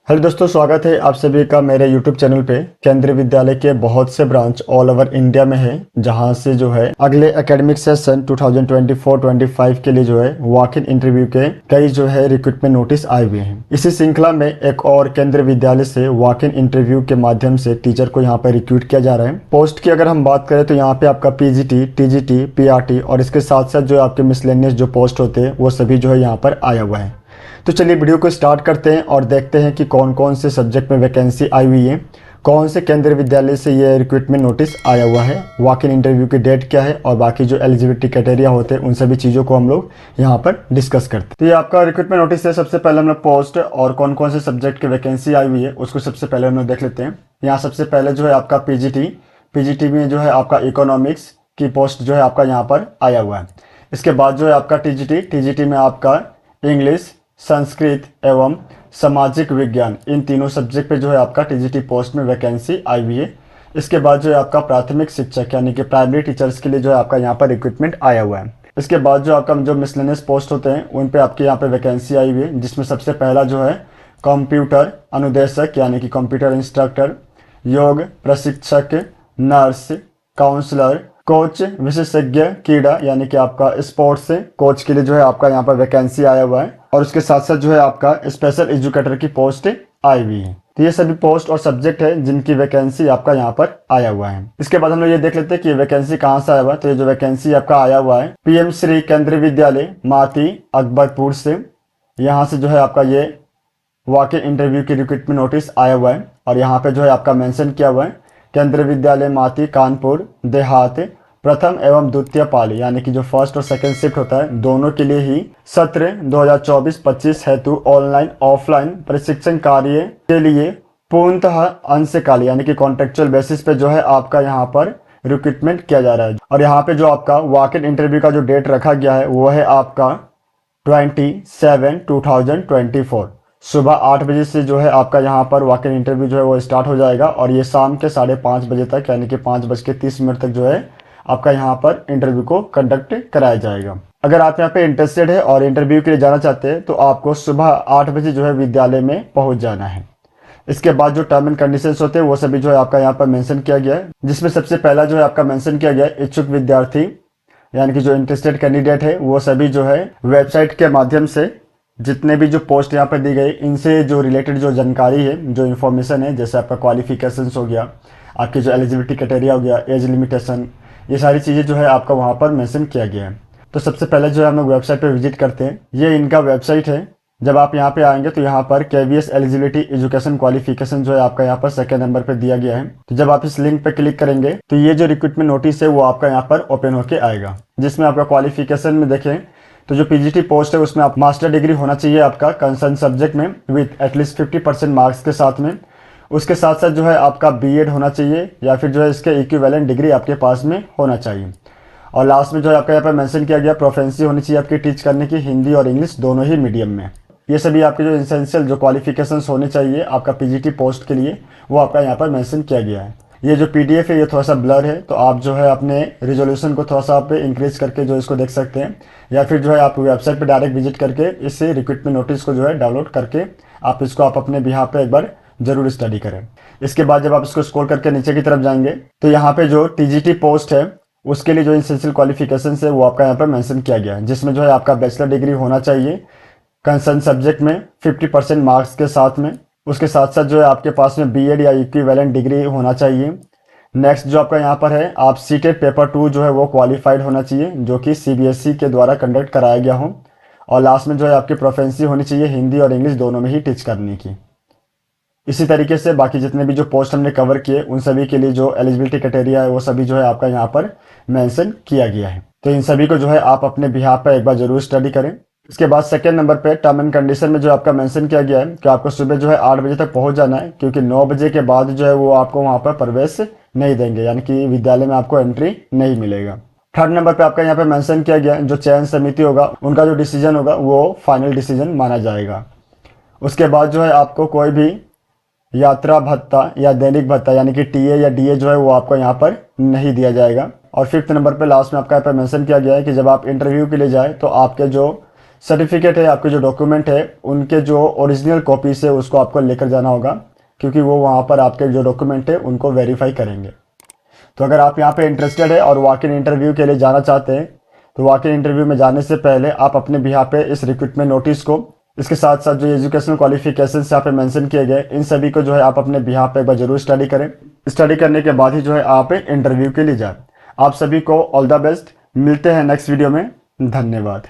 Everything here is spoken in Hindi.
हेलो दोस्तों, स्वागत है आप सभी का मेरे YouTube चैनल पे। केंद्रीय विद्यालय के बहुत से ब्रांच ऑल ओवर इंडिया में है, जहां से जो है अगले एकेडमिक सेशन 2024-25 के लिए जो है वॉक इन इंटरव्यू के कई जो है रिक्रूटमेंट नोटिस आए हुए हैं। इसी श्रृंखला में एक और केंद्रीय विद्यालय से वॉक इन इंटरव्यू के माध्यम से टीचर को यहाँ पर रिक्रूट किया जा रहा है। पोस्ट की अगर हम बात करें तो यहाँ पे आपका PGT, TGT, PRT और इसके साथ साथ जो आपके मिसलेनियस जो पोस्ट होते हैं वो सभी जो है यहाँ पर आया हुआ है। तो चलिए वीडियो को स्टार्ट करते हैं और देखते हैं कि कौन कौन से सब्जेक्ट में वैकेंसी आई हुई है, कौन से केंद्रीय विद्यालय से ये रिक्रूटमेंट नोटिस आया हुआ है, वॉक इन इंटरव्यू की डेट क्या है और बाकी जो एलिजिबिलिटी क्राइटेरिया होते हैं उन सभी चीज़ों को हम लोग यहाँ पर डिस्कस करते हैं। तो ये आपका रिक्रूटमेंट नोटिस है। सबसे पहले हम लोग पोस्ट और कौन कौन से सब्जेक्ट की वैकेंसी आई हुई है उसको सबसे पहले हम लोग देख लेते हैं। यहाँ सबसे पहले जो है आपका PGT में जो है आपका इकोनॉमिक्स की पोस्ट जो है आपका यहाँ पर आया हुआ है। इसके बाद जो है आपका TGT में आपका इंग्लिश, संस्कृत एवं सामाजिक विज्ञान, इन तीनों सब्जेक्ट पे जो है आपका TGT पोस्ट में वैकेंसी आई हुई है। इसके बाद जो है आपका प्राथमिक शिक्षक यानी कि प्राइमरी टीचर्स के लिए जो है आपका यहाँ पर रिक्रूटमेंट आया हुआ है। इसके बाद जो आपका जो मिसलेनियस पोस्ट होते हैं उन पे आपके यहाँ पे वैकेंसी आई हुई है, जिसमें सबसे पहला जो है कंप्यूटर अनुदेशक यानी कि कंप्यूटर इंस्ट्रक्टर, योग प्रशिक्षक, नर्स, काउंसलर, कोच विशेषज्ञ क्रीड़ा यानी कि आपका स्पोर्ट्स कोच के लिए जो है आपका यहाँ पर वैकेंसी आया हुआ है। और उसके साथ साथ जो है आपका स्पेशल एजुकेटर की पोस्ट आई हुई है। तो ये सभी पोस्ट और सब्जेक्ट है जिनकी वैकेंसी आपका यहाँ पर आया हुआ है। इसके बाद हम लोग ये देख लेते हैं कि ये वैकेंसी कहाँ से आया हुआ है। तो ये जो वैकेंसी आपका आया हुआ है PM श्री केंद्रीय विद्यालय माती अकबरपुर से, यहाँ से जो है आपका ये वॉक इन इंटरव्यू की रिक्रूटमेंट नोटिस आया हुआ है। और यहाँ पे जो है आपका मेंशन किया हुआ है केंद्रीय विद्यालय माती कानपुर देहात प्रथम एवं द्वितीय पाली यानी कि जो फर्स्ट और सेकंड शिफ्ट होता है दोनों के लिए ही सत्र 2024-25 हेतु ऑनलाइन ऑफलाइन प्रशिक्षण कार्य के लिए पूर्णतः अंशकाल यानी कि कॉन्ट्रेक्चुअल बेसिस पे जो है आपका यहाँ पर रिक्रूटमेंट किया जा रहा है। और यहाँ पे जो आपका वॉक इन इंटरव्यू का जो डेट रखा गया है वो है आपका 27/2024 सुबह 8 बजे से जो है आपका यहाँ पर वॉक इन इंटरव्यू जो है वो स्टार्ट हो जाएगा और ये शाम के 5:30 बजे तक यानी कि 5:30 तक जो है आपका यहाँ पर इंटरव्यू को कंडक्ट कराया जाएगा। अगर आप यहाँ पे इंटरेस्टेड है और इंटरव्यू के लिए जाना चाहते हैं तो आपको सुबह 8 बजे जो है विद्यालय में पहुंच जाना है। इसके बाद जो टर्म एंड कंडीशंस होते हैं वो सभी जो है आपका यहाँ पर मेंशन किया गया है, जिसमें सबसे पहला जो है आपका मेंशन किया गया है इच्छुक विद्यार्थी यानी कि जो इंटरेस्टेड कैंडिडेट है वो सभी जो है वेबसाइट के माध्यम से जितने भी जो पोस्ट यहाँ पर दी गई इनसे जो रिलेटेड जो जानकारी है, जो इन्फॉर्मेशन है, जैसे आपका क्वालिफिकेशंस हो गया, आपकी जो एलिजिबिलिटी क्राइटेरिया हो गया, एज लिमिटेशन, ये सारी चीज़ें जो है आपका वहाँ पर मेंशन किया गया है। तो सबसे पहले जो है हम लोग वेबसाइट पे विजिट करते हैं। ये इनका वेबसाइट है। जब आप यहाँ पे आएंगे तो यहाँ पर KVS एलिजिबिलिटी एजुकेशन क्वालिफिकेशन जो है आपका यहाँ पर सेकंड नंबर पे दिया गया है। तो जब आप इस लिंक पे क्लिक करेंगे तो ये जो रिक्रूटमेंट नोटिस है वो आपका यहाँ पर ओपन होके आएगा, जिसमें आपका क्वालिफिकेशन में देखें तो जो PGT पोस्ट है उसमें आप मास्टर डिग्री होना चाहिए आपका कंसर्न सब्जेक्ट में विथ एटलीस्ट 50% मार्क्स के साथ में। उसके साथ साथ जो है आपका B.Ed होना चाहिए या फिर जो है इसके इक्विवेलेंट डिग्री आपके पास में होना चाहिए। और लास्ट में जो है आपका यहाँ पर मेंशन किया गया प्रोफेंसी होनी चाहिए आपकी टीच करने की हिंदी और इंग्लिश दोनों ही मीडियम में। ये सभी आपके जो इसेंशियल जो क्वालिफिकेशंस होने चाहिए आपका PGT पोस्ट के लिए वो आपका यहाँ पर मेंशन किया गया है। ये जो PDF है ये थोड़ा सा ब्लर है, तो आप जो है अपने रिजोल्यूशन को थोड़ा सा आप इंक्रीज करके जो इसको देख सकते हैं, या फिर जो है आप वेबसाइट पे डायरेक्ट विजिट करके इस रिक्रूटमेंट नोटिस को जो है डाउनलोड करके आप इसको आप अपने बिहाफ पे एक बार जरूर स्टडी करें। इसके बाद जब आप इसको स्क्रॉल करके नीचे की तरफ जाएंगे तो यहाँ पे जो TGT पोस्ट है उसके लिए जो इसेंशियल क्वालिफिकेशन है वो आपका यहाँ पर मेंशन किया गया है, जिसमें जो है आपका बैचलर डिग्री होना चाहिए कंसर्न सब्जेक्ट में 50% मार्क्स के साथ में। उसके साथ साथ जो है आपके पास में B.Ed या इक्विवेलेंट डिग्री होना चाहिए। नेक्स्ट जो आपका यहाँ पर है आप सीटेट पेपर 2 जो है वो क्वालिफाइड होना चाहिए, जो कि CBSE के द्वारा कंडक्ट कराया गया हो। और लास्ट में जो है आपकी प्रोफेंसी होनी चाहिए हिंदी और इंग्लिश दोनों में ही टीच करने की। इसी तरीके से बाकी जितने भी जो पोस्ट हमने कवर किए उन सभी के लिए जो एलिजिबिलिटी क्राइटेरिया है वो सभी जो है आपका यहाँ पर मेंशन किया गया है। तो इन सभी को जो है आप अपने बिहाफ पर एक बार जरूर स्टडी करें। इसके बाद सेकंड नंबर पे टर्म एंड कंडीशन में जो आपका मेंशन किया गया है कि आपको सुबह जो है 8 बजे तक पहुंच जाना है, क्योंकि 9 बजे के बाद जो है वो आपको वहां पर प्रवेश नहीं देंगे, यानी कि विद्यालय में आपको एंट्री नहीं मिलेगा। थर्ड नंबर पे आपका यहाँ पे मेंशन किया गया है जो चयन समिति होगा उनका जो डिसीजन होगा वो फाइनल डिसीजन माना जाएगा। उसके बाद जो है आपको कोई भी यात्रा भत्ता या दैनिक भत्ता यानी कि TA या DA जो है वो आपको यहाँ पर नहीं दिया जाएगा। और फिफ्थ नंबर पे लास्ट में आपका यहाँ पर मेंशन किया गया है कि जब आप इंटरव्यू के लिए जाए तो आपके जो सर्टिफिकेट है, आपके जो डॉक्यूमेंट है उनके जो ओरिजिनल कॉपीज है उसको आपको लेकर जाना होगा, क्योंकि वो वहाँ पर आपके जो डॉक्यूमेंट है उनको वेरीफाई करेंगे। तो अगर आप यहाँ पे इंटरेस्टेड है और वॉक इन इंटरव्यू के लिए जाना चाहते हैं, तो वॉक इन इंटरव्यू में जाने से पहले आप अपने बिहार पे इस रिक्रूटमेंट नोटिस को, इसके साथ साथ जो एजुकेशनल क्वालिफिकेशंस यहाँ पे मेंशन किए गए, इन सभी को जो है आप अपने बिहार पे एक बार जरूर स्टडी करें। स्टडी करने के बाद ही जो है आप इंटरव्यू के लिए जाएं। आप सभी को ऑल द बेस्ट। मिलते हैं नेक्स्ट वीडियो में। धन्यवाद।